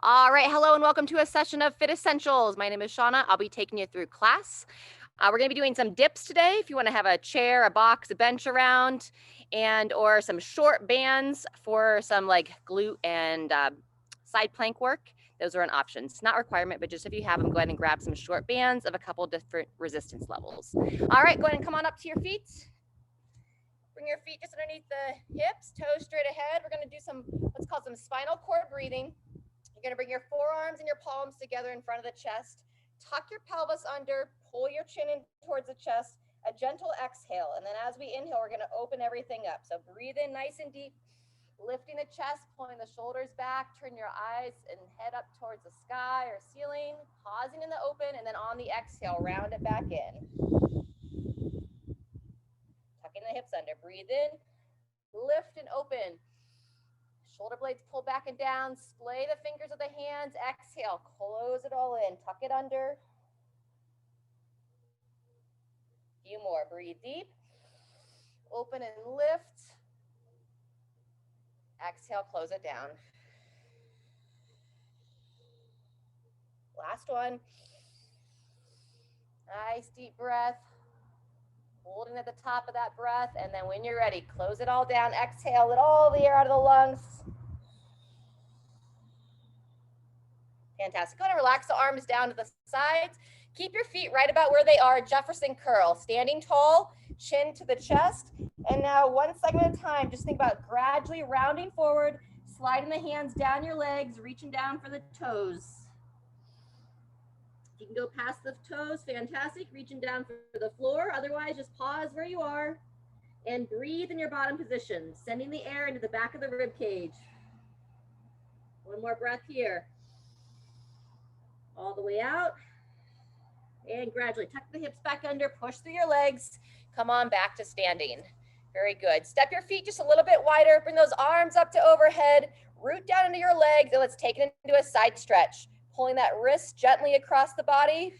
All right, hello and welcome to a session of Fit Essentials. My name is Shauna. I'll be taking you through class. We're going to be doing some dips today. If you want to have a chair, a box, a bench around, and or some short bands for some like glute and side plank work. Those are an option. It's not a requirement, but just if you have them, go ahead and grab some short bands of a couple different resistance levels. All right, go ahead and come on up to your feet. Bring your feet just underneath the hips, toes straight ahead. We're going to do some, let's call some spinal cord breathing. You're going to bring your forearms and your palms together in front of the chest. Tuck your pelvis under, pull your chin in towards the chest, a gentle exhale. And then as we inhale, we're going to open everything up. So breathe in nice and deep, lifting the chest, pulling the shoulders back, turn your eyes and head up towards the sky or ceiling, pausing in the open, and then on the exhale, round it back in. Tucking the hips under, breathe in, lift and open. Shoulder blades pull back and down, splay the fingers of the hands, exhale, close it all in, tuck it under. A few more, breathe deep, open and lift. Exhale, close it down. Last one. Nice deep breath. Holding at the top of that breath, and then when you're ready, close it all down, exhale, let all the air out of the lungs. Fantastic. Go ahead and relax the arms down to the sides. Keep your feet right about where they are, Jefferson Curl, standing tall, chin to the chest. And now one segment at a time, just think about gradually rounding forward, sliding the hands down your legs, reaching down for the toes. If you can go past the toes, fantastic, reaching down for the floor. Otherwise, just pause where you are and breathe in your bottom position, sending the air into the back of the rib cage. One more breath here. All the way out. And gradually tuck the hips back under, push through your legs. Come on back to standing. Very good. Step your feet just a little bit wider. Bring those arms up to overhead. Root down into your legs, and let's take it into a side stretch. Pulling that wrist gently across the body.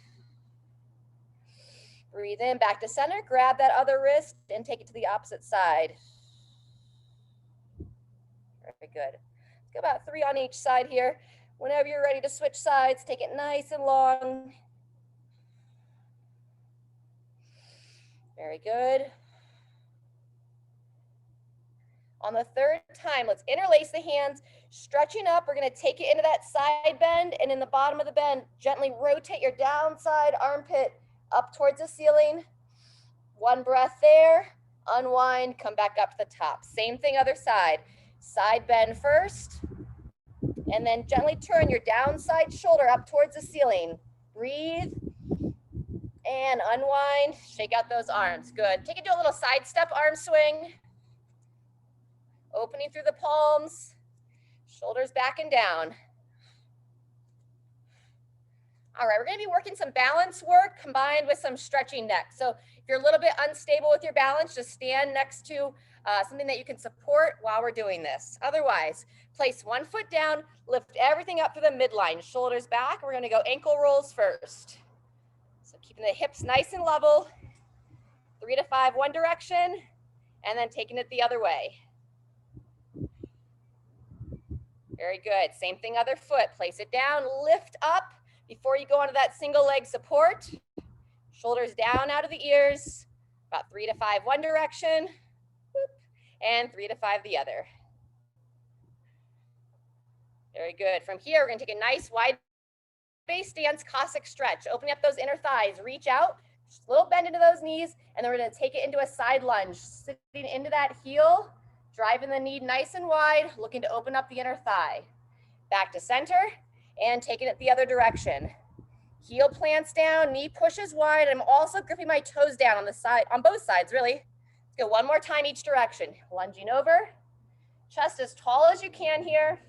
Breathe in, back to center. Grab that other wrist and take it to the opposite side. Very good. Let's go about 3 on each side here. Whenever you're ready to switch sides, take it nice and long. Very good. On the third time, let's interlace the hands, stretching up. We're going to take it into that side bend, and in the bottom of the bend, gently rotate your downside armpit up towards the ceiling. One breath there, unwind, come back up to the top. Same thing other side. Side bend first, and then gently turn your downside shoulder up towards the ceiling. Breathe, and unwind, shake out those arms. Good. Take it to a little side step arm swing. Opening through the palms, shoulders back and down. All right, we're going to be working some balance work combined with some stretching next. So if you're a little bit unstable with your balance, just stand next to something that you can support while we're doing this. Otherwise, place one foot down, lift everything up to the midline, shoulders back. We're going to go ankle rolls first. So keeping the hips nice and level, 3 to 5 one direction, and then taking it the other way. Very good. Same thing, other foot. Place it down, lift up before you go onto that single leg support. Shoulders down out of the ears. About 3 to 5 one direction, and 3 to 5 the other. Very good. From here, we're going to take a nice wide base stance, Cossack stretch. Opening up those inner thighs, reach out, just a little bend into those knees, and then we're going to take it into a side lunge, sitting into that heel. Driving the knee nice and wide, looking to open up the inner thigh. Back to center, and taking it the other direction. Heel plants down, knee pushes wide. I'm also gripping my toes down on the side, on both sides, really. Let's go one more time each direction. Lunging over, chest as tall as you can here.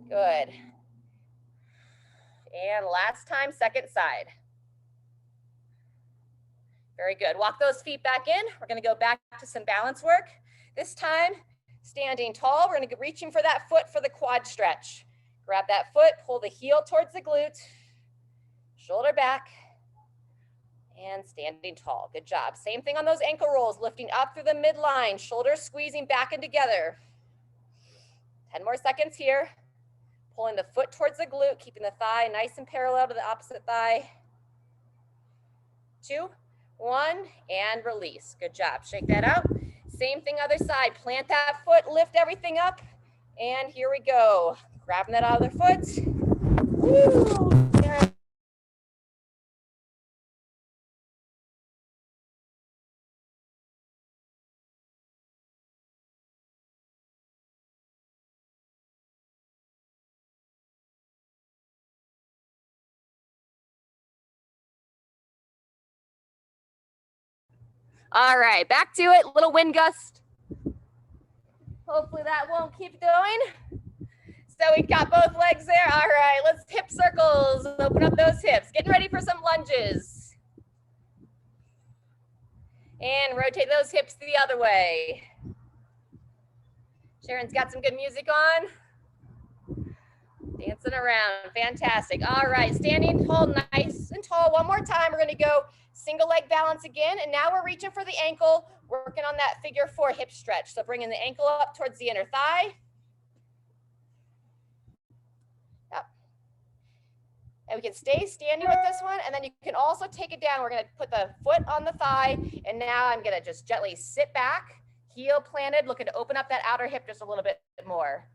Good. And last time, second side. Very good. Walk those feet back in. We're going to go back to some balance work. This time, standing tall, we're going to be reaching for that foot for the quad stretch. Grab that foot, pull the heel towards the glute, shoulder back, and standing tall. Good job. Same thing on those ankle rolls, lifting up through the midline, shoulders squeezing back and together. 10 more seconds here. Pulling the foot towards the glute, keeping the thigh nice and parallel to the opposite thigh. 2, 1, and release. Good job. Shake that out. Same thing other side. Plant that foot, lift everything up, and here we go. Grabbing that other foot. Woo! All right, back to it. Little wind gust. Hopefully that won't keep going. So we've got both legs there. All right, let's hip circles. Open up those hips. Getting ready for some lunges. And rotate those hips the other way. Sharon's got some good music on. Dancing around, fantastic. All right, standing tall, nice and tall. One more time, we're gonna go single leg balance again. And now we're reaching for the ankle, working on that figure 4 hip stretch. So bringing the ankle up towards the inner thigh. Yep. And we can stay standing with this one, and then you can also take it down. We're gonna put the foot on the thigh, and now I'm gonna just gently sit back, heel planted, looking to open up that outer hip just a little bit more.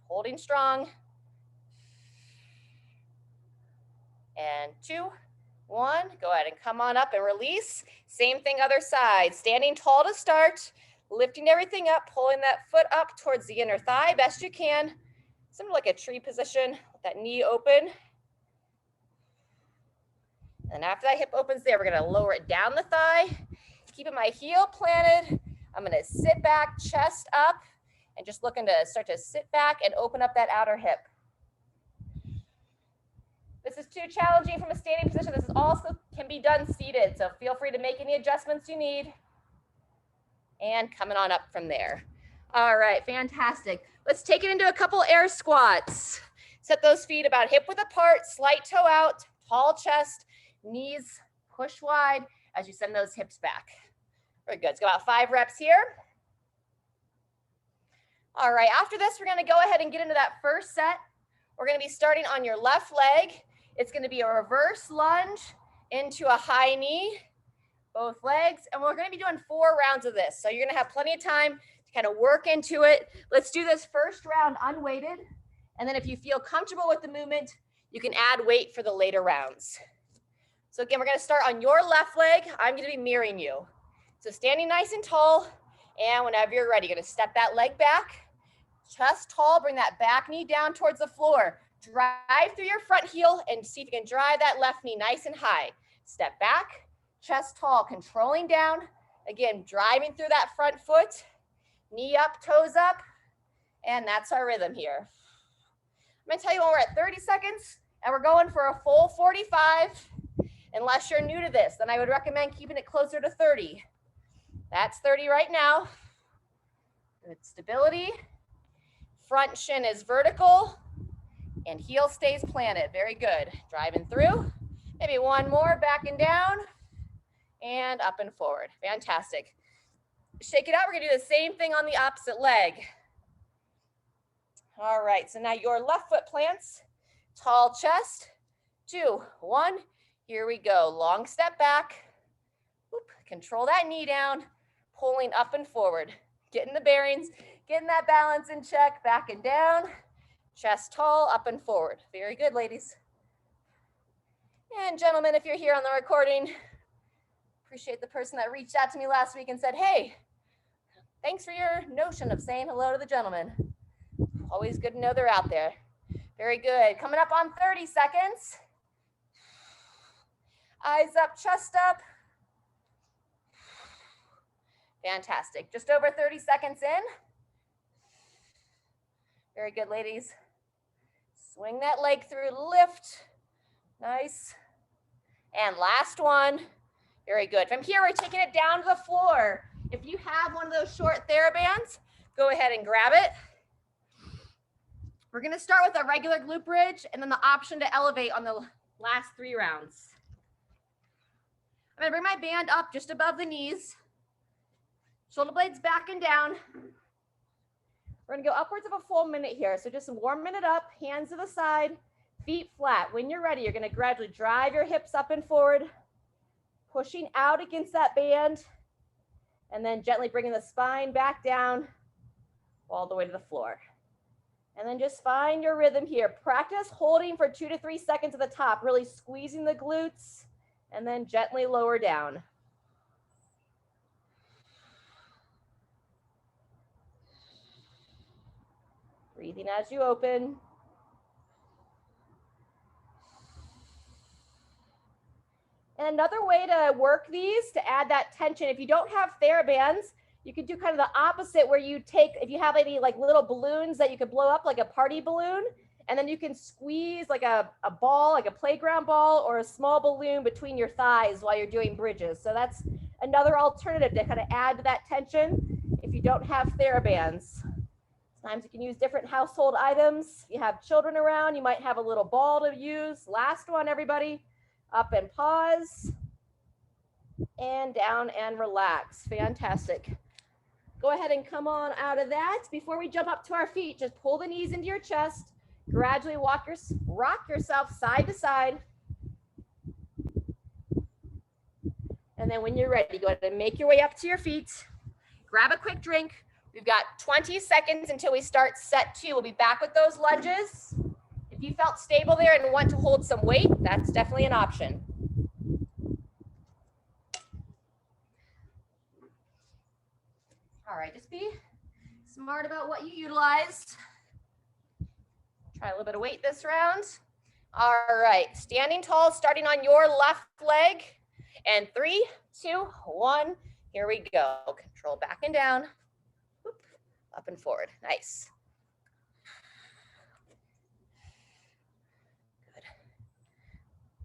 Holding strong. And 2, 1, go ahead and come on up and release. Same thing other side, standing tall to start, lifting everything up, pulling that foot up towards the inner thigh best you can. Something like a tree position, with that knee open. And after that hip opens there, we're gonna lower it down the thigh, keeping my heel planted. I'm gonna sit back, chest up, and just looking to start to sit back and open up that outer hip. This is too challenging from a standing position. This is also can be done seated, so feel free to make any adjustments you need. And coming on up from there. All right, fantastic. Let's take it into a couple air squats. Set those feet about hip width apart, slight toe out, tall chest, knees push wide as you send those hips back. Very good. Let's go about 5 reps here. All right, after this, we're gonna go ahead and get into that first set. We're gonna be starting on your left leg. It's gonna be a reverse lunge into a high knee, both legs, and we're gonna be doing 4 rounds of this. So you're gonna have plenty of time to kind of work into it. Let's do this first round unweighted, and then if you feel comfortable with the movement, you can add weight for the later rounds. So again, we're gonna start on your left leg. I'm gonna be mirroring you. So standing nice and tall, and whenever you're ready, you're gonna step that leg back, chest tall, bring that back knee down towards the floor. Drive through your front heel and see if you can drive that left knee nice and high. Step back, chest tall, controlling down. Again, driving through that front foot, knee up, toes up, and that's our rhythm here. I'm gonna tell you when we're at 30 seconds, and we're going for a full 45. Unless you're new to this, then I would recommend keeping it closer to 30. That's 30 right now. Good stability. Front shin is vertical and heel stays planted. Very good. Driving through. Maybe one more, backing down and up and forward. Fantastic. Shake it out. We're gonna do the same thing on the opposite leg. All right, so now your left foot plants, tall chest, 2, 1. Here we go. Long step back. Oop, control that knee down, pulling up and forward. Getting the bearings, getting that balance in check, back and down. Chest tall, up and forward. Very good, ladies. And gentlemen, if you're here on the recording, appreciate the person that reached out to me last week and said, hey, thanks for your notion of saying hello to the gentleman. Always good to know they're out there. Very good. Coming up on 30 seconds. Eyes up, chest up. Fantastic. Just over 30 seconds in. Very good, ladies. Swing that leg through, lift. Nice. And last one. Very good. From here, we're taking it down to the floor. If you have one of those short therabands, go ahead and grab it. We're gonna start with a regular glute bridge and then the option to elevate on the last 3 rounds. I'm gonna bring my band up just above the knees. Shoulder blades back and down. We're gonna go upwards of a full minute here. So just warming it up, hands to the side, feet flat. When you're ready, you're gonna gradually drive your hips up and forward, pushing out against that band, and then gently bringing the spine back down all the way to the floor. And then just find your rhythm here. Practice holding for 2 to 3 seconds at the top, really squeezing the glutes, and then gently lower down. Breathing as you open. And another way to work these, to add that tension, if you don't have therabands, you could do kind of the opposite where you take, if you have any like little balloons that you could blow up like a party balloon, and then you can squeeze like a ball, like a playground ball or a small balloon between your thighs while you're doing bridges. So that's another alternative to kind of add to that tension if you don't have therabands. Sometimes you can use different household items. You have children around, you might have a little ball to use. Last one, everybody. Up and pause. And down and relax. Fantastic. Go ahead and come on out of that. Before we jump up to our feet, just pull the knees into your chest. Gradually rock yourself side to side. And then when you're ready, go ahead and make your way up to your feet. Grab a quick drink. We've got 20 seconds until we start set 2. We'll be back with those lunges. If you felt stable there and want to hold some weight, that's definitely an option. All right, just be smart about what you utilize. Try a little bit of weight this round. All right, standing tall, starting on your left leg. And 3, 2, 1, here we go. Control back and down, up and forward, nice. Good.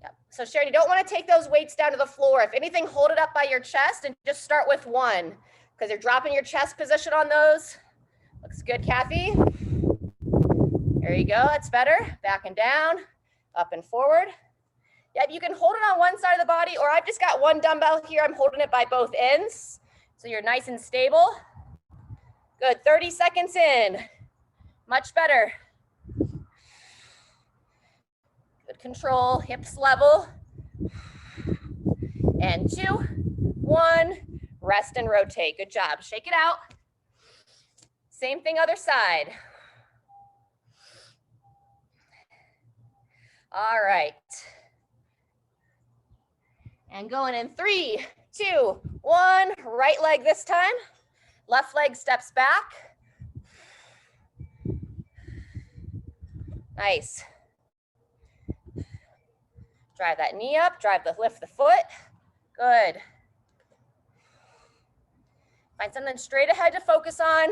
Yep. So Sharon, you don't want to take those weights down to the floor. If anything, hold it up by your chest and just start with 1, because you're dropping your chest position on those. Looks good, Kathy. There you go, that's better. Back and down, up and forward. Yep, you can hold it on one side of the body, or I've just got one dumbbell here. I'm holding it by both ends, so you're nice and stable. Good, 30 seconds in. Much better. Good control, hips level. And 2, 1, rest and rotate. Good job, shake it out. Same thing, other side. All right. And going in 3, 2, 1, right leg this time. Left leg steps back. Nice. Drive that knee up, lift the foot. Good. Find something straight ahead to focus on.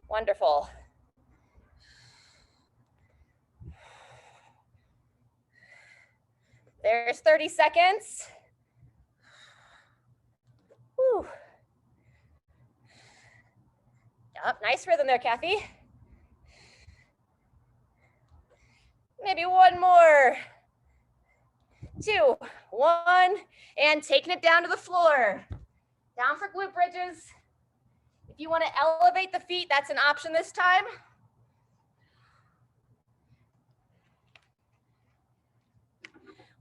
Wonderful. There's 30 seconds. Whew. Yep, nice rhythm there, Kathy. Maybe one more. 2, 1, and taking it down to the floor. Down for glute bridges. If you want to elevate the feet, that's an option this time.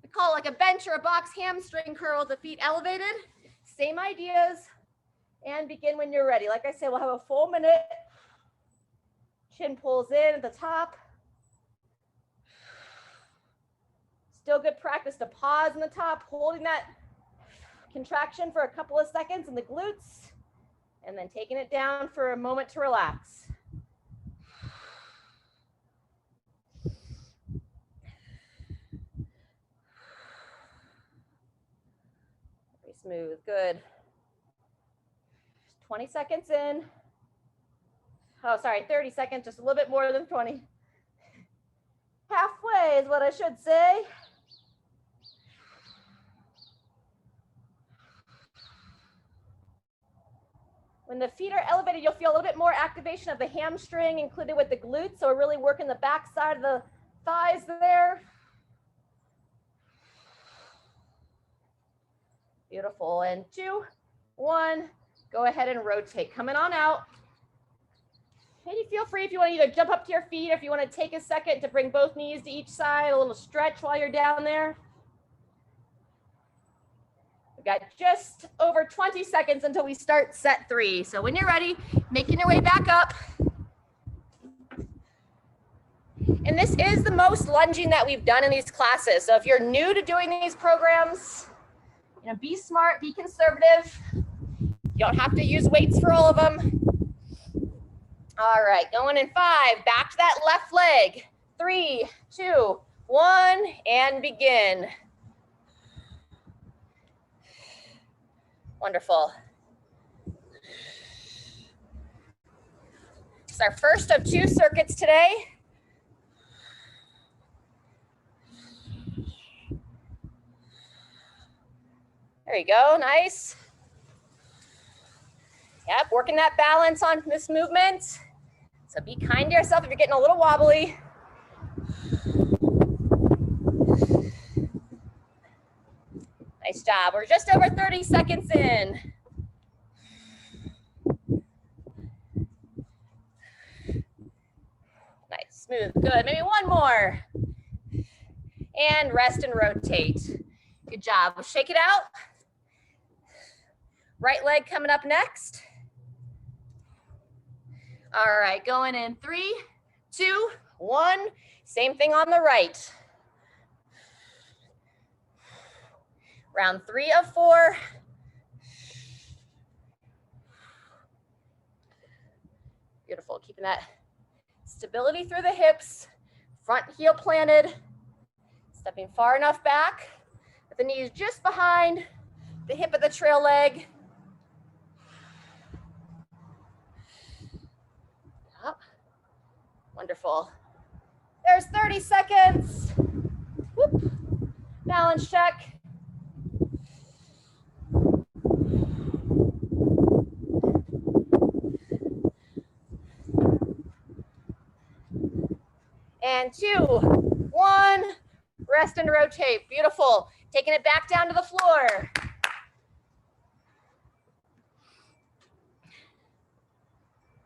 We call it like a bench or a box hamstring curl, the feet elevated. Same ideas. And begin when you're ready. Like I said, we'll have a full minute. Chin pulls in at the top. Still good practice to pause in the top, holding that contraction for a couple of seconds in the glutes, and then taking it down for a moment to relax. Very smooth, good. 20 seconds in. Oh, sorry, 30 seconds, just a little bit more than 20. Halfway is what I should say. When the feet are elevated, you'll feel a little bit more activation of the hamstring included with the glutes. So we're really working the back side of the thighs there. Beautiful. And 2, 1, Go ahead and rotate. Coming on out. Maybe feel free if you want to either jump up to your feet or if you want to take a second to bring both knees to each side, a little stretch while you're down there. We've got just over 20 seconds until we start set 3. So when you're ready, making your way back up. And this is the most lunging that we've done in these classes. So if you're new to doing these programs, you know, be smart, be conservative. You don't have to use weights for all of them. All right, going in 5, back to that left leg. 3, 2, 1, and begin. Wonderful. It's our first of 2 circuits today. There you go, nice. Yep, working that balance on this movement. So be kind to yourself if you're getting a little wobbly. Nice job. We're just over 30 seconds in. Nice, smooth, good. Maybe one more. And rest and rotate. Good job. We'll shake it out. Right leg coming up next. All right, going in 3, 2, 1. Same thing on the right. Round 3 of 4. Beautiful, keeping that stability through the hips, front heel planted, stepping far enough back, with the knees just behind the hip of the trail leg. Up. Wonderful. There's 30 seconds. Whoop. Balance check. And 2, 1, rest and rotate. Beautiful. Taking it back down to the floor.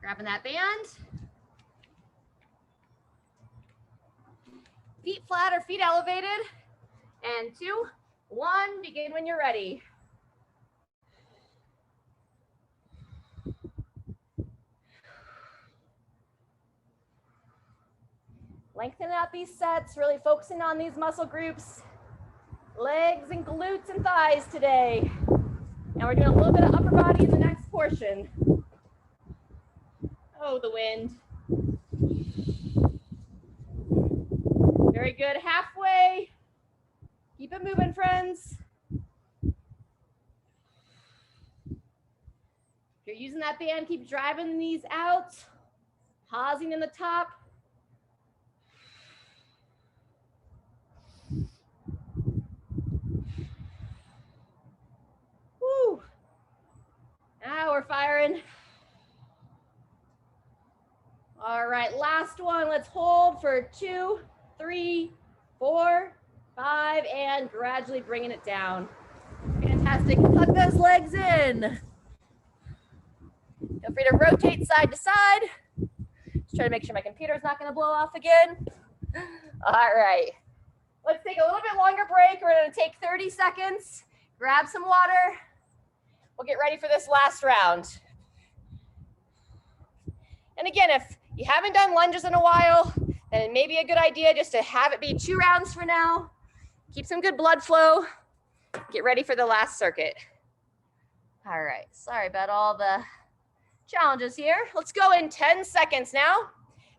Grabbing that band. Feet flat or feet elevated. And 2, 1, begin when you're ready. Lengthen out these sets, really focusing on these muscle groups. Legs and glutes and thighs today. And we're doing a little bit of upper body in the next portion. Oh, the wind. Very good, halfway. Keep it moving, friends. If you're using that band, keep driving the knees out. Pausing in the top. Woo. Now we're firing. All right, last one. Let's hold for 2, 3, 4, 5, and gradually bringing it down. Fantastic. Tuck those legs in. Feel free to rotate side to side. Just try to make sure my computer's not going to blow off again. All right. Let's take a little bit longer break. We're going to take 30 seconds. Grab some water. We'll get ready for this last round. And again, if you haven't done lunges in a while, then it may be a good idea just to have it be 2 rounds for now. Keep some good blood flow. Get ready for the last circuit. All right, sorry about all the challenges here. Let's go in 10 seconds now.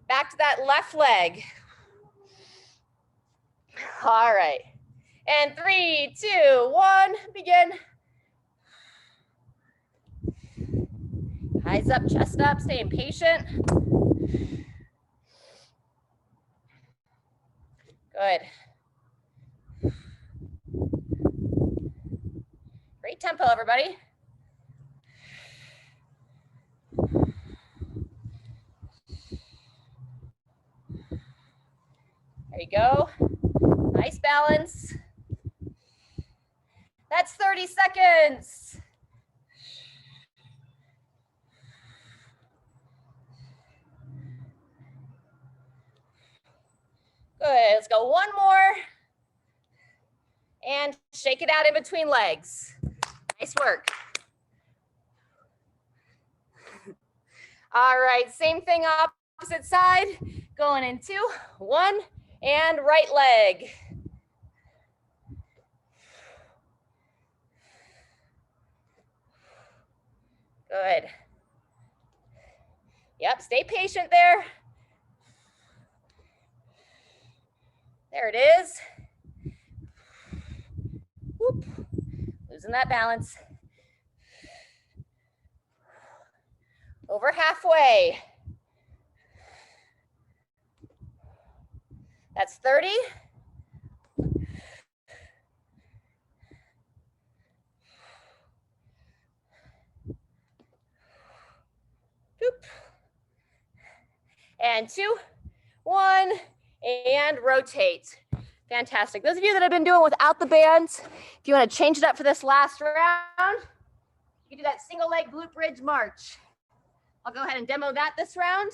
Back to that left leg. All right, and 3, 2, 1, begin. Eyes up, chest up, staying patient. Good. Great tempo, everybody. There you go. Nice balance. That's 30 seconds. Good, let's go one more. And shake it out in between legs. Nice work. All right, same thing opposite side. Going in 2, 1, and right leg. Good. Yep, stay patient there. There it is. Whoop. Losing that balance. Over halfway. That's 30. Boop. And 2, 1, and rotate. Fantastic. Those of you that have been doing without the bands, if you want to change it up for this last round, you can do that single leg glute bridge march. I'll go ahead and demo that this round.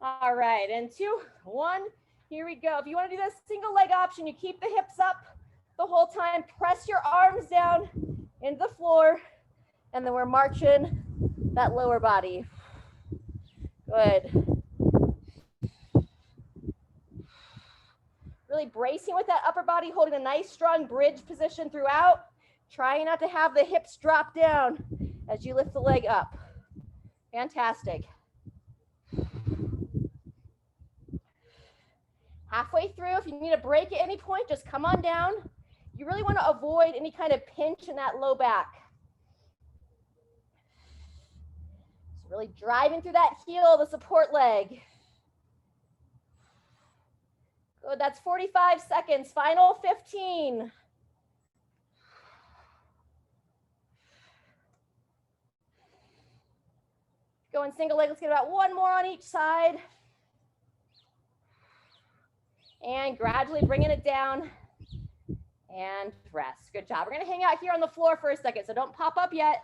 All right, and 2, 1, here we go. If you want to do this single leg option, you keep the hips up the whole time, press your arms down into the floor, and then we're marching that lower body. Good. Really bracing with that upper body, holding a nice strong bridge position throughout. Trying not to have the hips drop down as you lift the leg up. Fantastic. Halfway through, if you need a break at any point, just come on down. You really want to avoid any kind of pinch in that low back. So really driving through that heel, the support leg. Good, that's 45 seconds, final 15. Going single leg, let's get about 1 more on each side. And gradually bringing it down and rest. Good job. We're gonna hang out here on the floor for a second, so don't pop up yet.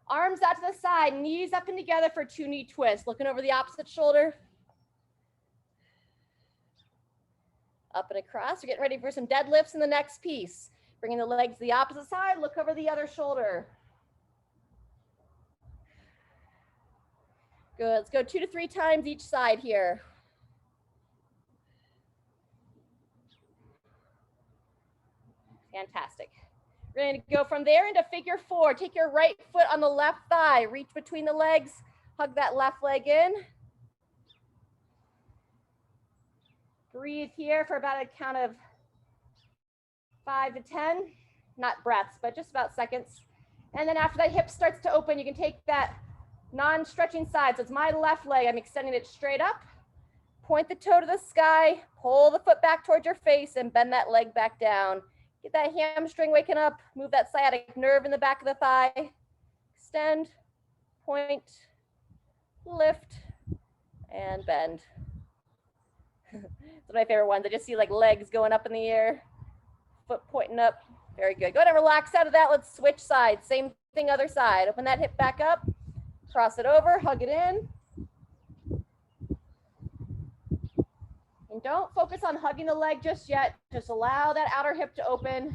Arms out to the side, knees up and together for 2 knee twists. Looking over the opposite shoulder. Up and across. We're getting ready for some deadlifts in the next piece. Bringing the legs to the opposite side, look over the other shoulder. Good, let's go 2 to 3 times each side here. Fantastic. We're going to go from there into figure 4. Take your right foot on the left thigh, reach between the legs, hug that left leg in. Breathe here for about a count of 5 to 10, not breaths, but just about seconds. And then after that hip starts to open, you can take that non-stretching side. So it's my left leg, I'm extending it straight up. Point the toe to the sky, pull the foot back towards your face and bend that leg back down. Get that hamstring waking up, move that sciatic nerve in the back of the thigh. Extend, point, lift, and bend. It's one of my favorite ones. I just see like legs going up in the air, foot pointing up. Very good. Go ahead and relax out of that. Let's switch sides. Same thing, other side. Open that hip back up, cross it over, hug it in. And don't focus on hugging the leg just yet. Just allow that outer hip to open.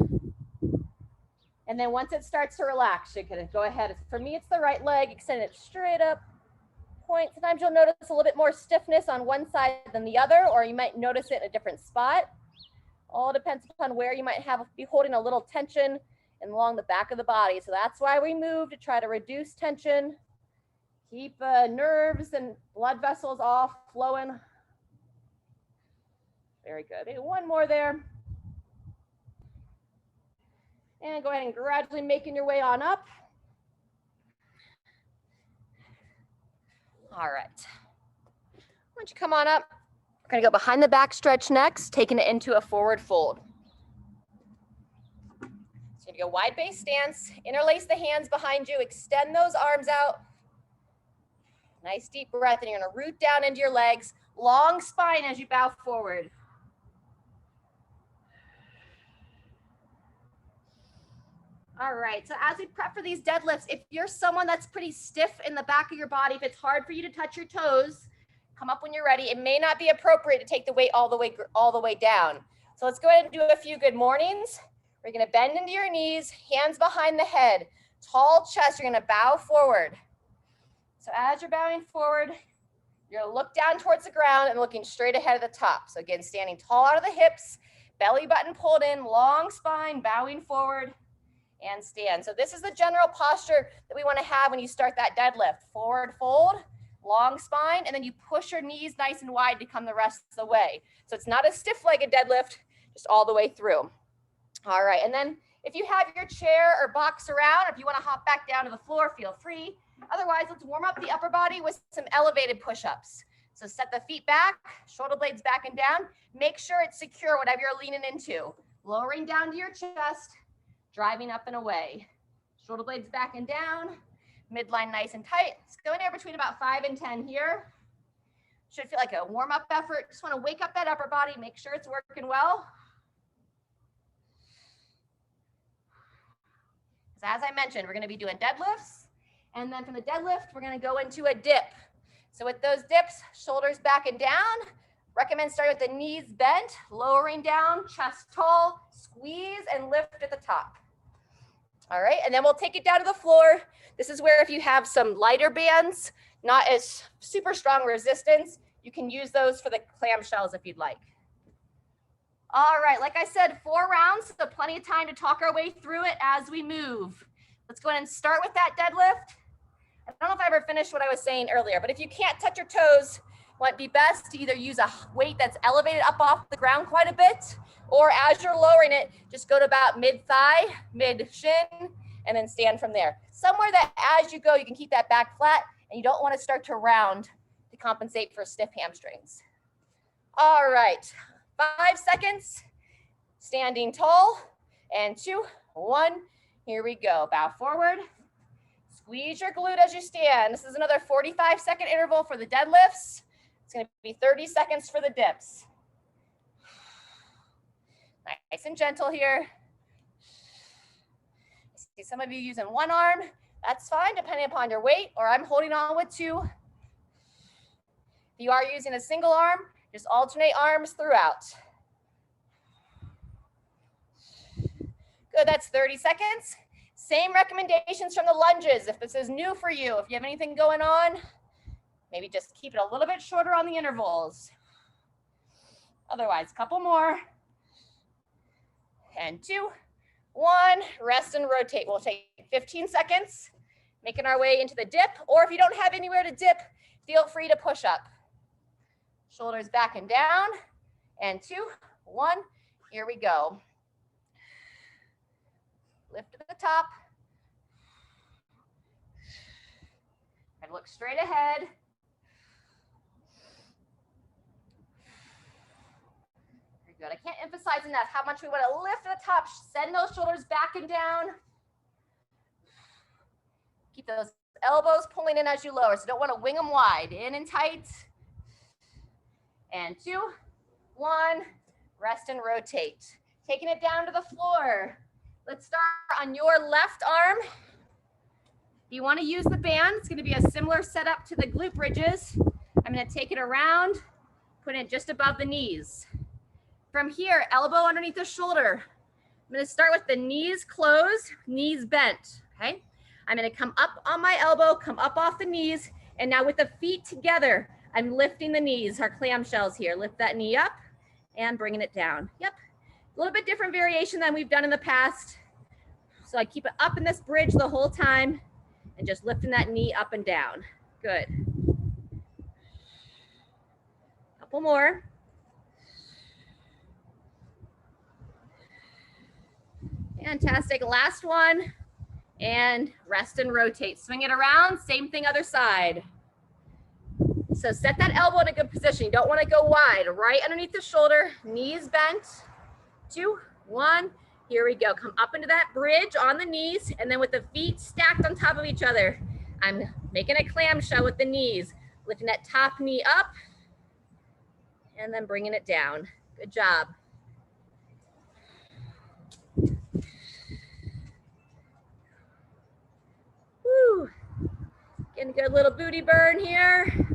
And then once it starts to relax, you can go ahead. For me, it's the right leg. Extend it straight up. Point. Sometimes you'll notice a little bit more stiffness on one side than the other, or you might notice it in a different spot. All depends upon where you might be holding a little tension and along the back of the body. So that's why we move, to try to reduce tension, keep nerves and blood vessels all flowing. Very good. Maybe one more there. And go ahead and gradually making your way on up. All right. Why don't you come on up? We're going to go behind the back stretch next, taking it into a forward fold. So you're going to go wide base stance, interlace the hands behind you, extend those arms out. Nice deep breath, and you're going to root down into your legs, long spine as you bow forward. All right, so as we prep for these deadlifts, if you're someone that's pretty stiff in the back of your body, if it's hard for you to touch your toes, Come up when you're ready. It may not be appropriate to take the weight all the way down. So let's go ahead and do a few good mornings. We're gonna bend into your knees, hands behind the head, tall chest, you're gonna bow forward. So as you're bowing forward, you're gonna look down towards the ground and looking straight ahead at the top. So again, standing tall out of the hips, belly button pulled in, long spine, bowing forward, and stand. So this is the general posture that we wanna have when you start that deadlift. Forward fold, long spine, and then you push your knees nice and wide to come the rest of the way. So it's not a stiff-legged deadlift, just all the way through. All right, and then if you have your chair or box around, or if you wanna hop back down to the floor, feel free. Otherwise, let's warm up the upper body with some elevated push-ups. So set the feet back, shoulder blades back and down. Make sure it's secure, whatever you're leaning into. Lowering down to your chest, driving up and away. Shoulder blades back and down, midline nice and tight. Let's go in there between about 5 and 10 here. Should feel like a warm-up effort. Just wanna wake up that upper body, make sure it's working well. So as I mentioned, we're gonna be doing deadlifts. And then from the deadlift, we're gonna go into a dip. So with those dips, shoulders back and down. Recommend starting with the knees bent, lowering down, chest tall, squeeze and lift at the top. All right, and then we'll take it down to the floor. This is where if you have some lighter bands, not as super strong resistance, you can use those for the clamshells if you'd like. All right, like I said, 4 rounds, so plenty of time to talk our way through it as we move. Let's go ahead and start with that deadlift. I don't know if I ever finished what I was saying earlier, but if you can't touch your toes, it might be best to either use a weight that's elevated up off the ground quite a bit, or as you're lowering it, just go to about mid-thigh, mid-shin, and then stand from there. Somewhere that as you go, you can keep that back flat, and you don't want to start to round to compensate for stiff hamstrings. All right, 5 seconds, standing tall, and 2, 1, here we go. Bow forward. Squeeze your glute as you stand. This is another 45-second interval for the deadlifts. It's gonna be 30 seconds for the dips. Nice and gentle here. I see some of you using one arm. That's fine, depending upon your weight, or I'm holding on with 2. If you are using a single arm, just alternate arms throughout. Good, that's 30 seconds. Same recommendations from the lunges. If this is new for you, if you have anything going on, maybe just keep it a little bit shorter on the intervals. Otherwise, a couple more. And 2, 1, rest and rotate. We'll take 15 seconds, making our way into the dip, or if you don't have anywhere to dip, feel free to push up. Shoulders back and down, and 2, 1, here we go. Lift to the top. And look straight ahead. Very good. I can't emphasize enough how much we want to lift to the top. Send those shoulders back and down. Keep those elbows pulling in as you lower. So don't want to wing them wide. In and tight. And 2, 1, rest and rotate. Taking it down to the floor. Let's start on your left arm. If you want to use the band, it's going to be a similar setup to the glute bridges. I'm going to take it around, put it just above the knees. From here, elbow underneath the shoulder. I'm going to start with the knees closed, knees bent, okay? I'm going to come up on my elbow, come up off the knees, and now with the feet together, I'm lifting the knees, our clamshells here. Lift that knee up and bringing it down. Yep. A little bit different variation than we've done in the past. So I keep it up in this bridge the whole time and just lifting that knee up and down. Good. Couple more. Fantastic. Last one. And rest and rotate. Swing it around. Same thing other side. So set that elbow in a good position. You don't want to go wide. Right underneath the shoulder. Knees bent. 2, 1, here we go. Come up into that bridge on the knees, and then with the feet stacked on top of each other, I'm making a clamshell with the knees, lifting that top knee up, and then bringing it down. Good job. Woo. Getting a good little booty burn here.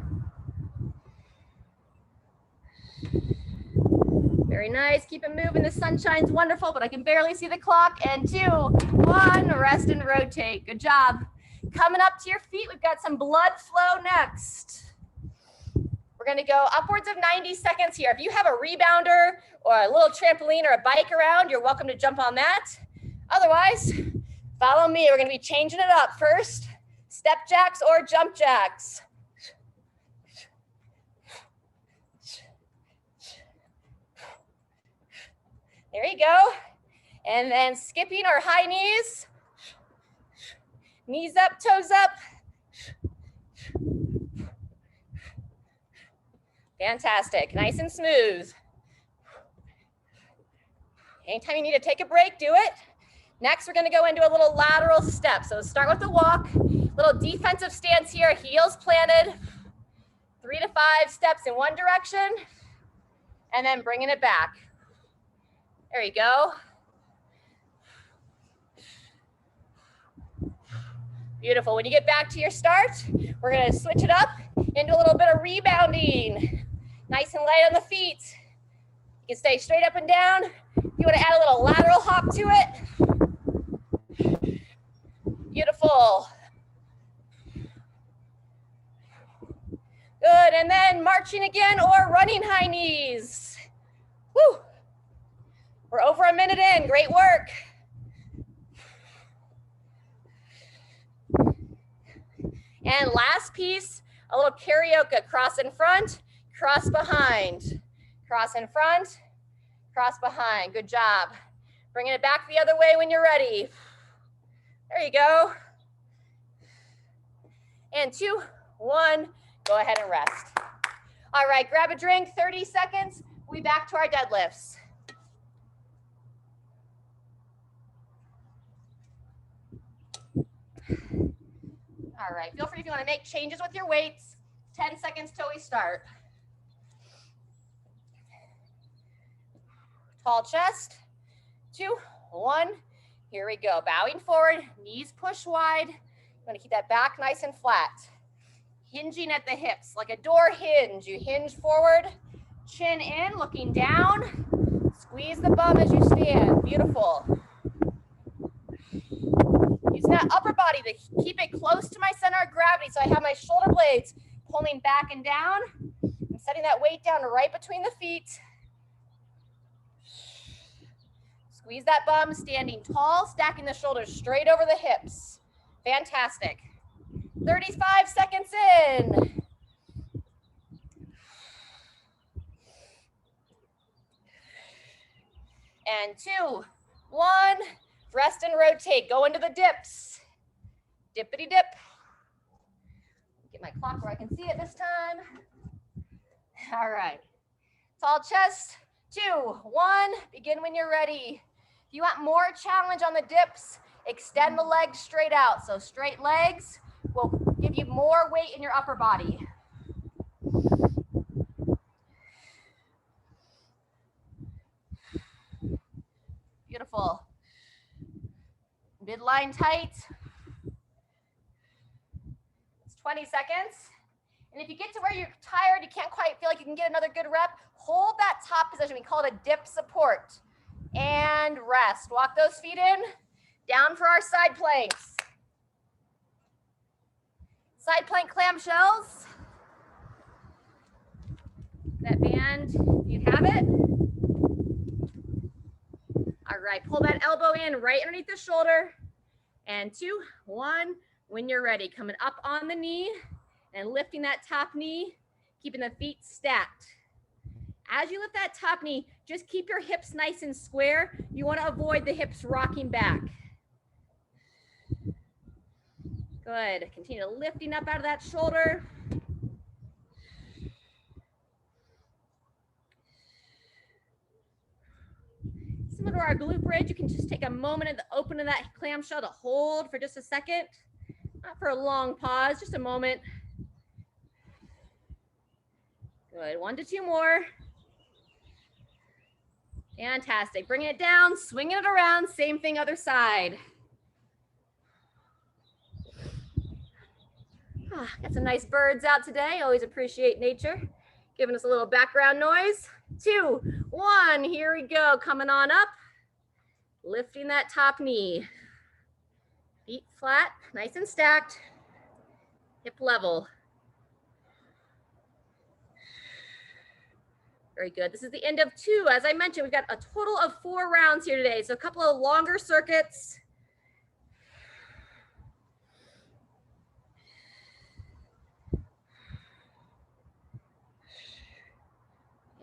Very nice. Keep it moving. The sunshine's wonderful, but I can barely see the clock. And 2, 1, rest and rotate. Good job. Coming up to your feet, we've got some blood flow next. We're going to go upwards of 90 seconds here. If you have a rebounder or a little trampoline or a bike around, you're welcome to jump on that. Otherwise, follow me. We're going to be changing it up. First, step jacks or jump jacks. There you go. And then skipping our high knees. Knees up, toes up. Fantastic. Nice and smooth. Anytime you need to take a break, do it. Next, we're going to go into a little lateral step. So start with the walk. Little defensive stance here, heels planted. 3 to 5 steps in one direction. And then bringing it back. There you go. Beautiful. When you get back to your start, we're going to switch it up into a little bit of rebounding. Nice and light on the feet. You can stay straight up and down. If you want to add a little lateral hop to it. Beautiful. Good. And then marching again or running high knees. Woo. We're over a minute in. Great work. And last piece, a little karaoke. Cross in front, cross behind. Cross in front, cross behind. Good job. Bringing it back the other way when you're ready. There you go. And 2, 1, go ahead and rest. All right, grab a drink, 30 seconds. We'll be back to our deadlifts. All right, feel free if you want to make changes with your weights. 10 seconds till we start. Tall chest, 2, 1. Here we go. Bowing forward, knees push wide. You want to keep that back nice and flat. Hinging at the hips, like a door hinge. You hinge forward, chin in, looking down. Squeeze the bum as you stand. Beautiful. Using that upper body to keep it close to my center of gravity so I have my shoulder blades pulling back and down. I'm setting that weight down right between the feet. Squeeze that bum, standing tall, stacking the shoulders straight over the hips. Fantastic. 35 seconds in. And 2, 1. Rest and rotate. Go into the dips. Dippity dip. Get my clock where I can see it this time. All right. Tall chest. 2, 1. Begin when you're ready. If you want more challenge on the dips, extend the legs straight out. So straight legs will give you more weight in your upper body. Beautiful. Midline tight. It's 20 seconds. And if you get to where you're tired, you can't quite feel like you can get another good rep, hold that top position. We call it a dip support. And rest. Walk those feet in. Down for our side planks. Side plank clamshells. That band, if you have it. All right, pull that elbow in right underneath the shoulder. And 2, 1, when you're ready. Coming up on the knee and lifting that top knee, keeping the feet stacked. As you lift that top knee, just keep your hips nice and square. You want to avoid the hips rocking back. Good. Continue lifting up out of that shoulder. Similar to our glute bridge, you can just take a moment at the open of that clamshell to hold for just a second. Not for a long pause, just a moment. Good. 1 to 2 more. Fantastic. Bringing it down, swinging it around. Same thing, other side. Got some nice birds out today. Always appreciate nature. Giving us a little background noise. 2, 1, here we go. Coming on up. Lifting that top knee. Feet flat, nice and stacked. Hip level. Very good. This is the end of 2. As I mentioned, we've got a total of 4 rounds here today. So a couple of longer circuits.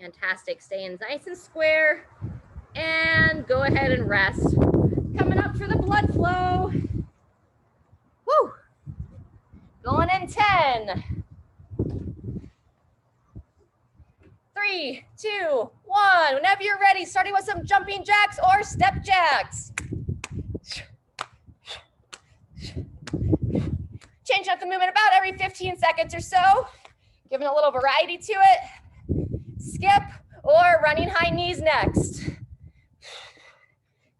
Fantastic. Staying nice and square. And go ahead and rest. Coming up for the blood flow. Woo! Going in 10. 3, 2, 1. Whenever you're ready, starting with some jumping jacks or step jacks. Change up the movement about every 15 seconds or so. Giving a little variety to it. Skip or running high knees next.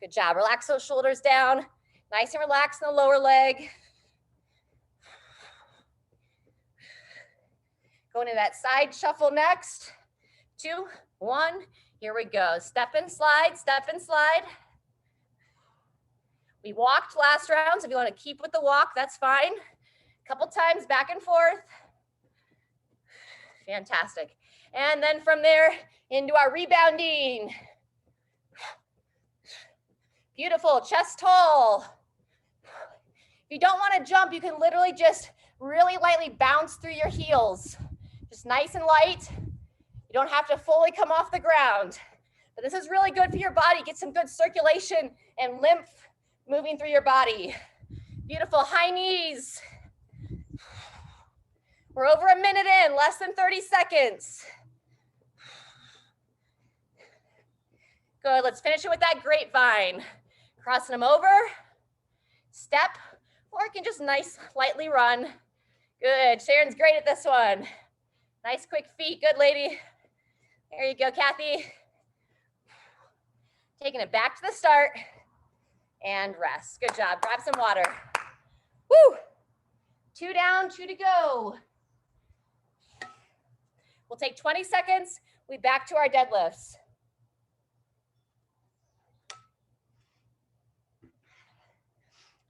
Good job. Relax those shoulders down. Nice and relaxed in the lower leg. Going to that side shuffle next. 2, 1, here we go. Step and slide, step and slide. We walked last round, so if you want to keep with the walk, that's fine. A couple times back and forth. Fantastic. And then from there into our rebounding. Beautiful, chest tall. If you don't want to jump, you can literally just really lightly bounce through your heels. Just nice and light. You don't have to fully come off the ground, but this is really good for your body. Get some good circulation and lymph moving through your body. Beautiful, high knees. We're over a minute in, less than 30 seconds. Good, let's finish it with that grapevine. Crossing them over, step, or you can just nice, lightly run. Good, Sharon's great at this one. Nice quick feet, good lady. There you go, Kathy. Taking it back to the start and rest. Good job, grab some water. Woo! 2 down, 2 to go. We'll take 20 seconds, we'll be back to our deadlifts.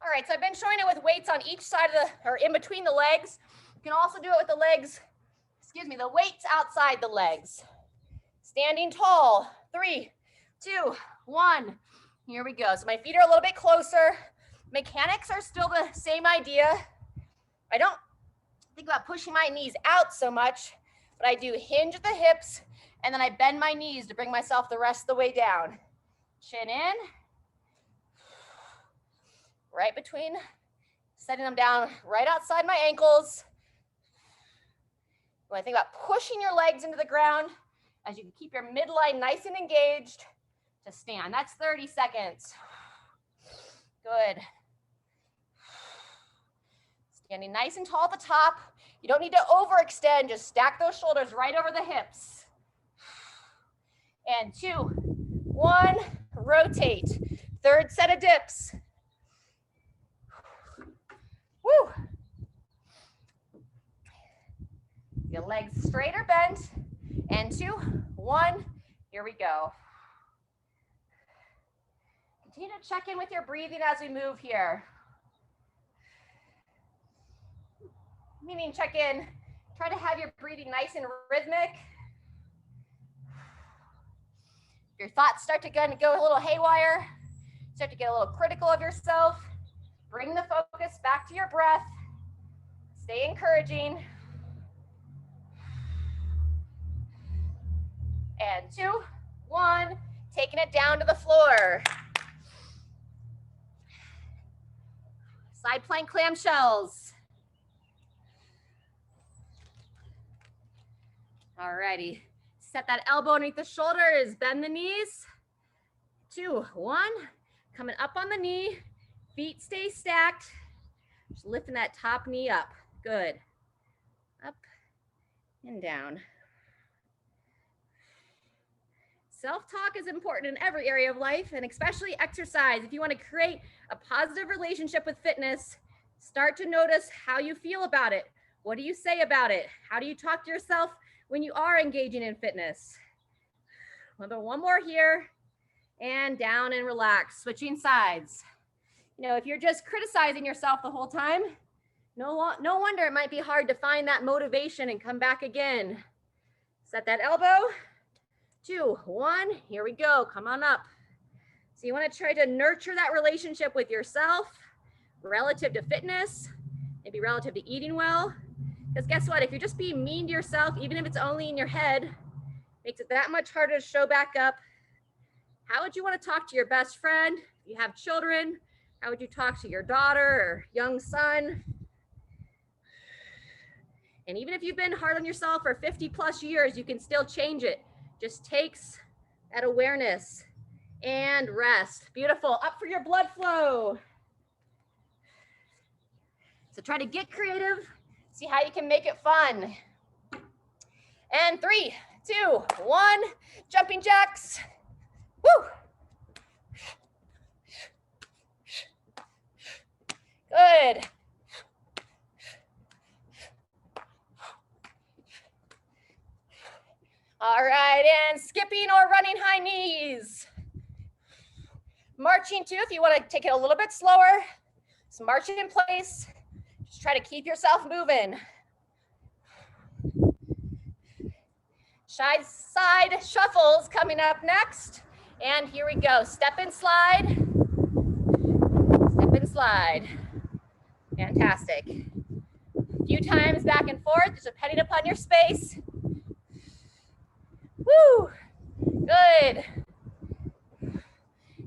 All right, so I've been showing it with weights on each side of the, or in between the legs. You can also do it with the legs, the weights outside the legs. Standing tall, 3, 2, 1. Here we go. So my feet are a little bit closer. Mechanics are still the same idea. I don't think about pushing my knees out so much, but I do hinge at the hips, and then I bend my knees to bring myself the rest of the way down. Chin in. Right between, setting them down right outside my ankles. When I think about pushing your legs into the ground, as you keep your midline nice and engaged to stand. That's 30 seconds. Good. Standing nice and tall at the top. You don't need to overextend, just stack those shoulders right over the hips. And 2, 1, rotate. Third set of dips. Woo. Your legs straight or bent. And 2, 1, here we go. Continue to check in with your breathing as we move here. Meaning check in, try to have your breathing nice and rhythmic. If your thoughts start to go a little haywire, start to get a little critical of yourself, bring the focus back to your breath. Stay encouraging. And 2, 1, taking it down to the floor. Side plank clamshells. All righty, set that elbow underneath the shoulders, bend the knees. 2, 1, coming up on the knee, feet stay stacked. Just lifting that top knee up, good. Up and down. Self-talk is important in every area of life, and especially exercise. If you want to create a positive relationship with fitness, start to notice how you feel about it. What do you say about it? How do you talk to yourself when you are engaging in fitness. One more here, and down and relax, switching sides. You know, if you're just criticizing yourself the whole time, no wonder it might be hard to find that motivation and come back again. Set that elbow, 2, 1, here we go, come on up. So you want to try to nurture that relationship with yourself relative to fitness, maybe relative to eating well. Because guess what, if you're just being mean to yourself, even if it's only in your head, makes it that much harder to show back up. How would you want to talk to your best friend? If you have children, how would you talk to your daughter or young son? And even if you've been hard on yourself for 50+ years, you can still change it. Just takes that awareness and rest. Beautiful, up for your blood flow. So try to get creative, see how you can make it fun. And 3, 2, 1, jumping jacks. Woo! Good. All right, and skipping or running high knees. Marching too, if you want to take it a little bit slower. Just marching in place. Just try to keep yourself moving. Side shuffles coming up next. And here we go, step and slide. Step and slide. Fantastic. A few times back and forth, just depending upon your space. Woo, good.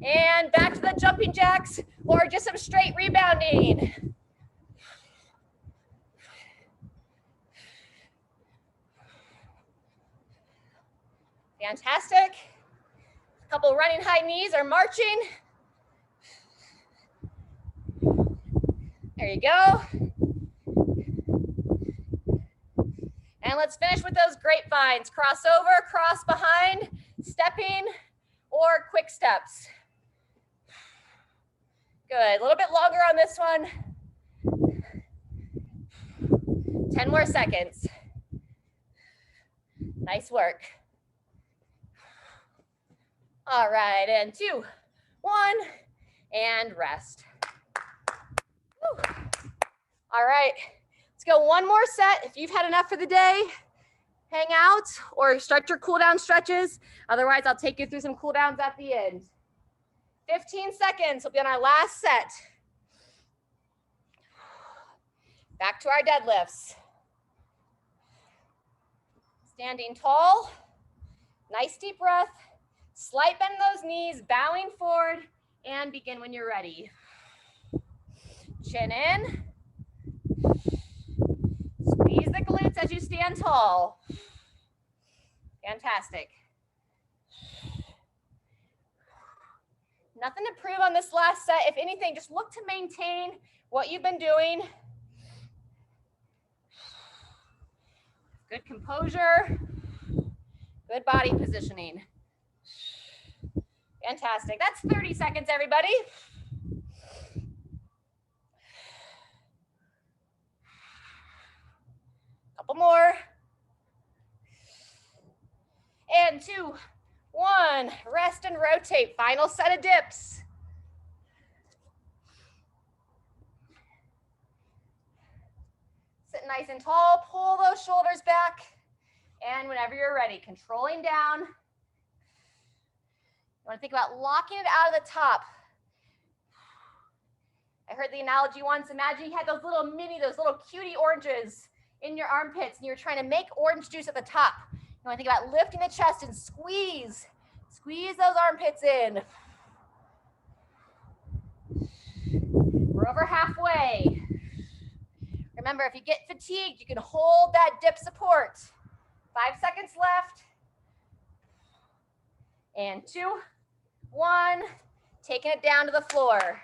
And back to the jumping jacks or just some straight rebounding. Fantastic. A couple running high knees or marching. There you go. And let's finish with those grapevines. Cross over, cross behind, stepping, or quick steps. Good, a little bit longer on this one. 10 more seconds. Nice work. All right, and 2, 1, and rest. Whew. All right, let's go one more set. If you've had enough for the day, hang out or start your cool down stretches. Otherwise, I'll take you through some cool downs at the end. 15 seconds will be on our last set. Back to our deadlifts. Standing tall, nice deep breath. Slight bend in those knees, bowing forward, and begin when you're ready. Chin in. Squeeze the glutes as you stand tall. Fantastic. Nothing to prove on this last set. If anything, just look to maintain what you've been doing. Good composure, good body positioning. Fantastic. That's 30 seconds, everybody. Couple more. And 2, 1, rest and rotate. Final set of dips. Sit nice and tall, pull those shoulders back. And whenever you're ready, controlling down. You want to think about locking it out of the top. I heard the analogy once, imagine you had those little cutie oranges in your armpits and you're trying to make orange juice at the top. You want to think about lifting the chest and squeeze those armpits in. We're over halfway. Remember, if you get fatigued, you can hold that dip support. 5 seconds left. And 2, 1, taking it down to the floor.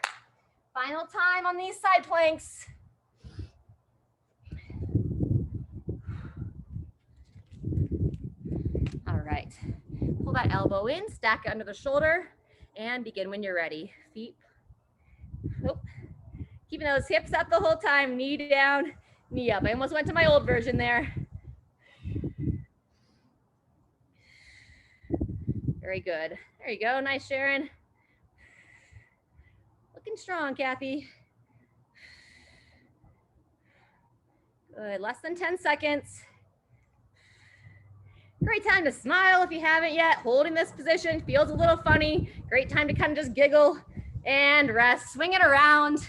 Final time on these side planks. All right, pull that elbow in, stack it under the shoulder, and begin when you're ready. Feet, keeping those hips up the whole time, knee down, knee up. I almost went to my old version there. Very good. There you go. Nice, Sharon. Looking strong, Kathy. Good. Less than 10 seconds. Great time to smile if you haven't yet. Holding this position feels a little funny. Great time to kind of just giggle and rest. Swing it around.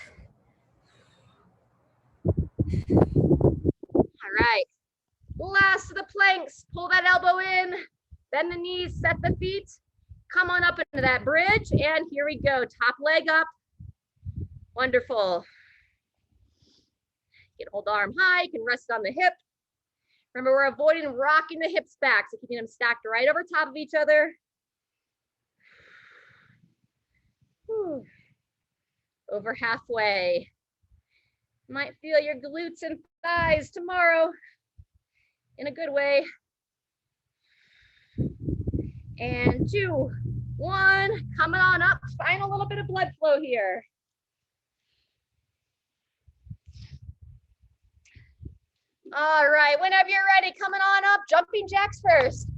All right. Last of the planks. Pull that elbow in. Bend the knees. Set the feet. Come on up into that bridge. And here we go. Top leg up. Wonderful. You can hold the arm high. You can rest on the hip. Remember, we're avoiding rocking the hips back, so keeping them stacked right over top of each other. Whew. Over halfway. Might feel your glutes and thighs tomorrow in a good way. And 2, 1, coming on up. Find a little bit of blood flow here. All right, whenever you're ready, coming on up, jumping jacks first.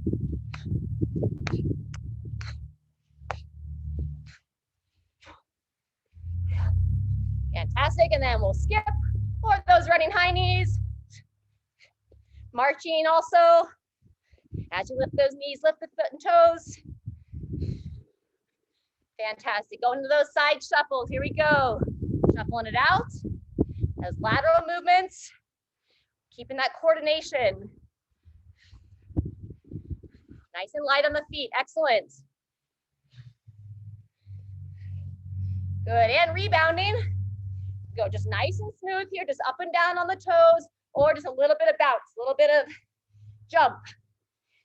Fantastic, and then we'll skip for those running high knees. Marching also. As you lift those knees, lift the foot and toes. Fantastic, going into those side shuffles, here we go. Shuffling it out, those lateral movements. Keeping that coordination. Nice and light on the feet, excellent. Good, and rebounding. Go just nice and smooth here, just up and down on the toes, or just a little bit of bounce, a little bit of jump.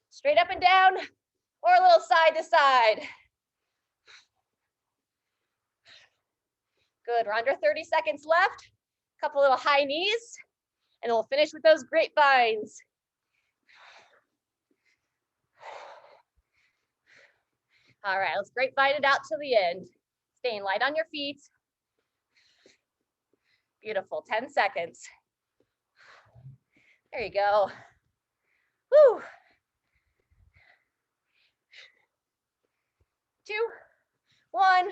Straight up and down, or a little side to side. Good, we're under 30 seconds left. A couple little high knees. And we'll finish with those grapevines. All right, let's grapevine it out to the end. Staying light on your feet. Beautiful, 10 seconds. There you go. Woo. 2, 1,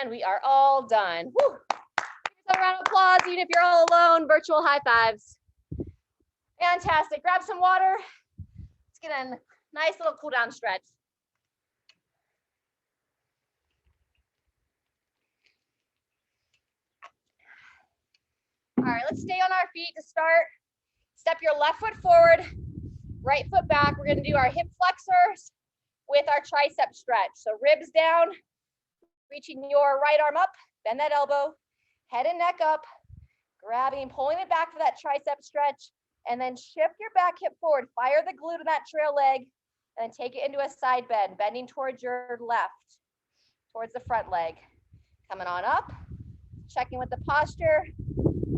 and we are all done. Woo. A round of applause, even if you're all alone, virtual high fives. Fantastic, grab some water. Let's get a nice little cool down stretch. All right, let's stay on our feet to start. Step your left foot forward, right foot back. We're gonna do our hip flexors with our tricep stretch. So ribs down, reaching your right arm up, bend that elbow. Head and neck up, grabbing, pulling it back for that tricep stretch, and then shift your back hip forward. Fire the glute in that trail leg, and then take it into a side bend, bending towards your left, towards the front leg. Coming on up, checking with the posture,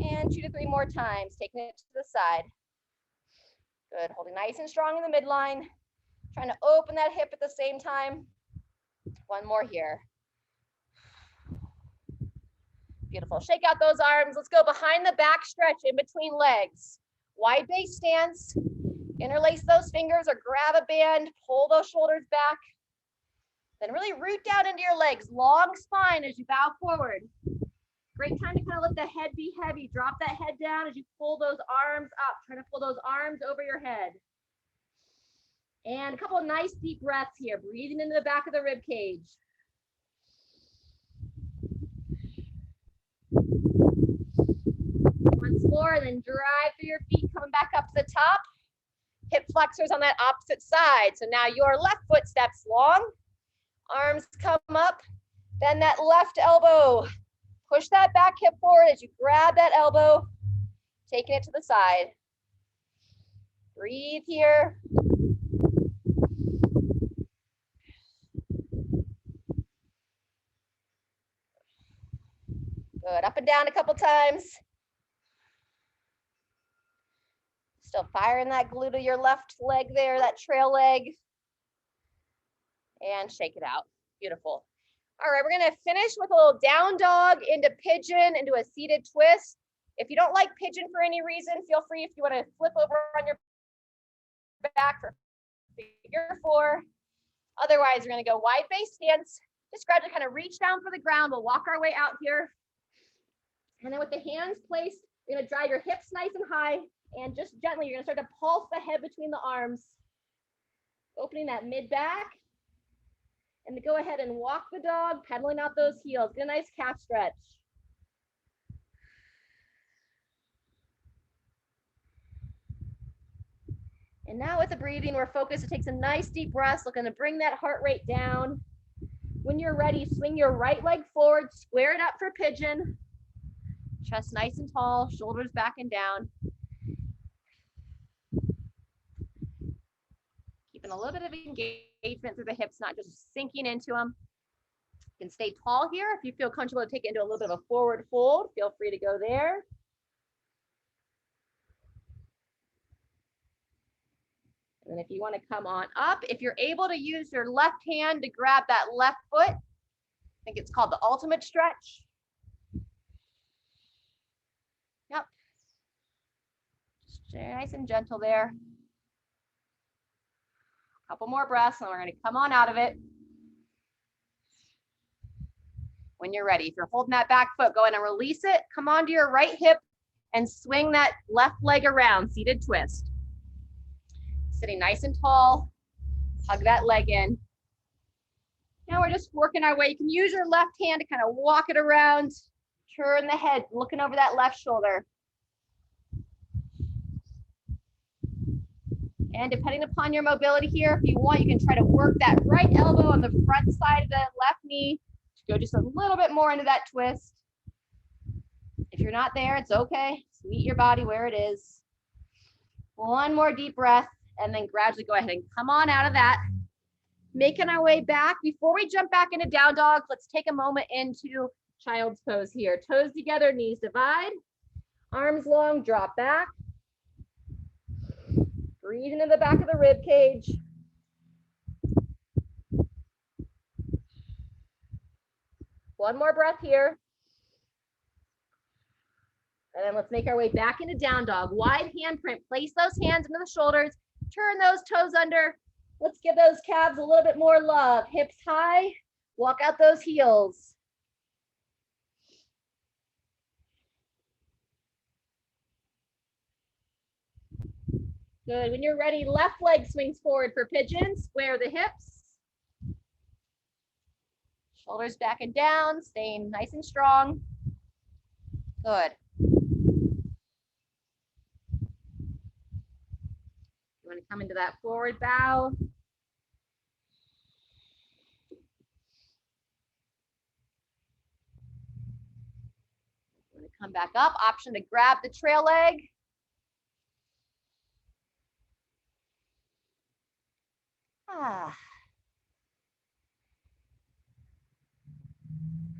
and 2 to 3 more times, taking it to the side. Good, holding nice and strong in the midline, trying to open that hip at the same time. 1 more here. Beautiful. Shake out those arms. Let's go behind the back stretch in between legs. Wide base stance. Interlace those fingers or grab a band. Pull those shoulders back. Then really root down into your legs. Long spine as you bow forward. Great time to kind of let the head be heavy. Drop that head down as you pull those arms up. Trying to pull those arms over your head. And a couple of nice deep breaths here. Breathing into the back of the rib cage. Once more, and then drive through your feet, coming back up to the top. Hip flexors on that opposite side. So now your left foot steps long. Arms come up. Bend that left elbow. Push that back hip forward as you grab that elbow. Taking it to the side. Breathe here. Good, up and down a couple times. Still firing that glute of your left leg there, that trail leg. And shake it out, beautiful. All right, we're gonna finish with a little down dog into pigeon, into a seated twist. If you don't like pigeon for any reason, feel free if you wanna flip over on your back for figure 4. Otherwise, we're gonna go wide base stance. Just gradually kind of reach down for the ground. We'll walk our way out here. And then with the hands placed, you're gonna drive your hips nice and high, and just gently, you're gonna start to pulse the head between the arms, opening that mid back. And to go ahead and walk the dog, pedaling out those heels. Get a nice calf stretch. And now with the breathing, we're focused to take some nice deep breaths, looking to bring that heart rate down. When you're ready, swing your right leg forward, square it up for pigeon. Chest nice and tall, shoulders back and down. Keeping a little bit of engagement through the hips, not just sinking into them. You can stay tall here. If you feel comfortable to take it into a little bit of a forward fold, feel free to go there. And if you want to come on up, if you're able to use your left hand to grab that left foot, I think it's called the ultimate stretch. Yep. Just nice and gentle there. A couple more breaths, and we're going to come on out of it. When you're ready, if you're holding that back foot, go ahead and release it. Come onto your right hip and swing that left leg around, seated twist. Sitting nice and tall, hug that leg in. Now we're just working our way. You can use your left hand to kind of walk it around, turn the head, looking over that left shoulder. And depending upon your mobility here, if you want, you can try to work that right elbow on the front side of the left knee to go just a little bit more into that twist. If you're not there, it's okay. Just meet your body where it is. One more deep breath. And then gradually go ahead and come on out of that. Making our way back. Before we jump back into down dog, let's take a moment into child's pose here. Toes together, knees divide. Arms long, drop back. Breathe into the back of the rib cage. One more breath here. And then let's make our way back into down dog. Wide handprint. Place those hands into the shoulders. Turn those toes under. Let's give those calves a little bit more love. Hips high, walk out those heels. Good, when you're ready, left leg swings forward for pigeon, square the hips. Shoulders back and down, staying nice and strong. Good. You want to come into that forward bow. You want to come back up, option to grab the trail leg.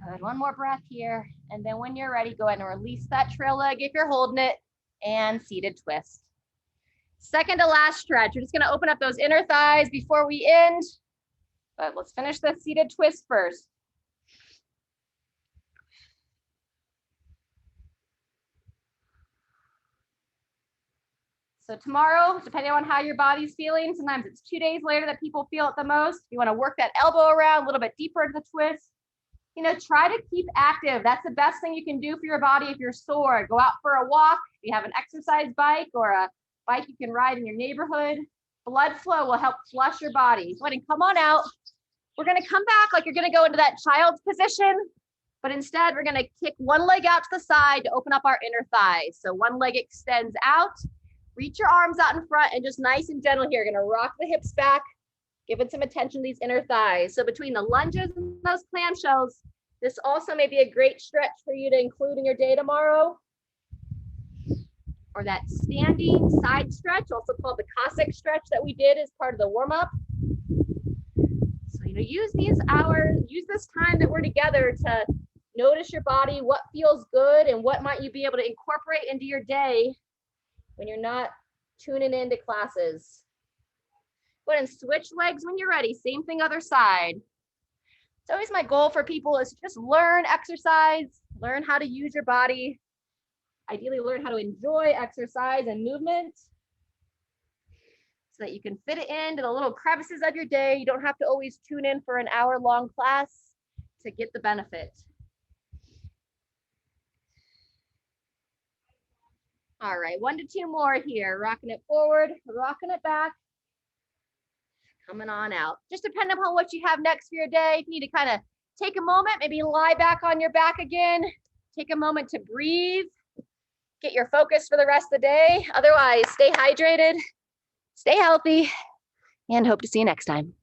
Good, one more breath here. And then when you're ready, go ahead and release that trail leg if you're holding it, and seated twist. Second to last stretch. We're just going to open up those inner thighs before we end, but let's finish the seated twist first. So tomorrow, depending on how your body's feeling, sometimes it's 2 days later that people feel it the most. You want to work that elbow around a little bit deeper into the twist. You know, try to keep active. That's the best thing you can do for your body if you're sore. Go out for a walk. If you have an exercise bike or a bike you can ride in your neighborhood. Blood flow will help flush your body. Go ahead and come on out. We're going to come back like you're going to go into that child's position, but instead we're going to kick one leg out to the side to open up our inner thighs. So one leg extends out. Reach your arms out in front and just nice and gentle here. You're going to rock the hips back, giving some attention to these inner thighs. So between the lunges and those clamshells, this also may be a great stretch for you to include in your day tomorrow. Or that standing side stretch, also called the Cossack stretch that we did as part of the warm-up. So, you know, use this time that we're together to notice your body, what feels good, and what might you be able to incorporate into your day when you're not tuning into classes. Go ahead and switch legs when you're ready. Same thing, other side. It's always my goal for people is to just learn exercise, learn how to use your body. Ideally, learn how to enjoy exercise and movement. so that you can fit it into the little crevices of your day. You don't have to always tune in for an hour-long class to get the benefit. All right, 1 to 2 more here. Rocking it forward, rocking it back. Coming on out. Just depending upon what you have next for your day. If you need to kind of take a moment, maybe lie back on your back again. Take a moment to breathe. Get your focus for the rest of the day. Otherwise, stay hydrated, stay healthy, and hope to see you next time.